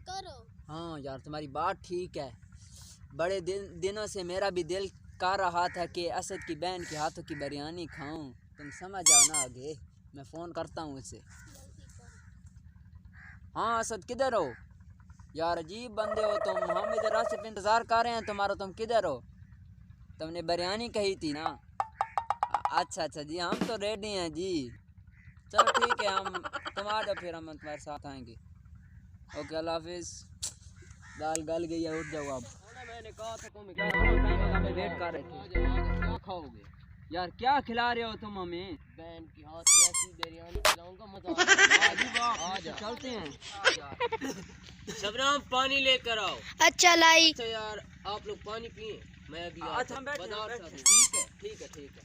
करो। हाँ यार तुम्हारी बात ठीक है। बड़े दिनों से मेरा भी दिल कर रहा था कि असद की बहन के हाथों की बिरयानी खाऊं। तुम समझ जाओ ना आगे, मैं फ़ोन करता हूँ उसे। हाँ असद किधर हो यार? अजीब बंदे हो तुम, हम इधर रास्ते पे इंतज़ार कर रहे हैं तुम्हारा। तुम किधर हो? तुमने बिरयानी कही थी ना? अच्छा अच्छा जी, हम तो रेडी हैं जी। चलो ठीक है, हम तुम आ जाओ, फिर हम तुम्हारे साथ आएंगे। ओके अल्लाह हाफिज़। दाल गल गई है, उठ जाओ अब। मैंने कहा था तुम टाइम वेट कर रहे थे। क्या खाओगे यार? क्या खिला रहे हो तुम हमें? बहन की हाथ की ऐसी बिरयानी खिलाऊंगा, मजा आ जा, चलते हैं। शबनम पानी लेकर आओ। अच्छा लाई। अच्छा यार आप लोग पानी पिए, मैं अभी अच्छा हम बैठे हैं। ठीक है ठीक है ठीक है।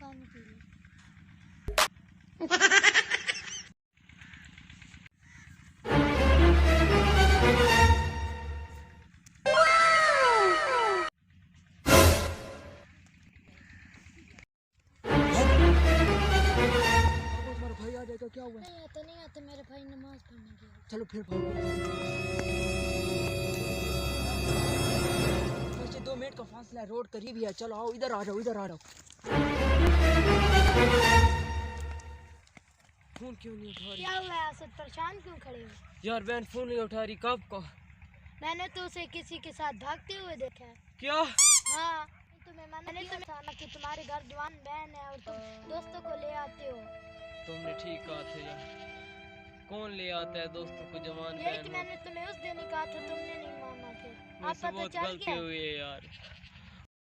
पानी पी लो। तुम्हारा भाई आ जाएगा, क्या हुआ? नहीं आता मेरा भाई नमाज पढ़ने गया। चलो फिर भागो। बस ये 2 मिनट का फासला है, रोड करीब ही है। चलो आओ, इधर आ जाओ, इधर आ जाओ। फोन क्यों नहीं उठा रही? क्या हुआ है असद, परेशान क्यों खड़े हो? यार बहन फोन नहीं उठा रही, कब का? मैंने तो उसे किसी के साथ भागते हुए देखा है। क्या? हाँ मैंने तुम्हें कि तुम्हारे घर जवान बहन है और तुम दोस्तों को ले आते हो। तुमने ठीक कहा था यार, कौन ले आता है दोस्तों को जवान यही बहन? तो मैंने तुम्हें उस दिन ही कहा था, तुमने नहीं माना। फिर आप मुझसे पता बहुत चल गलती गया। हुई है यार।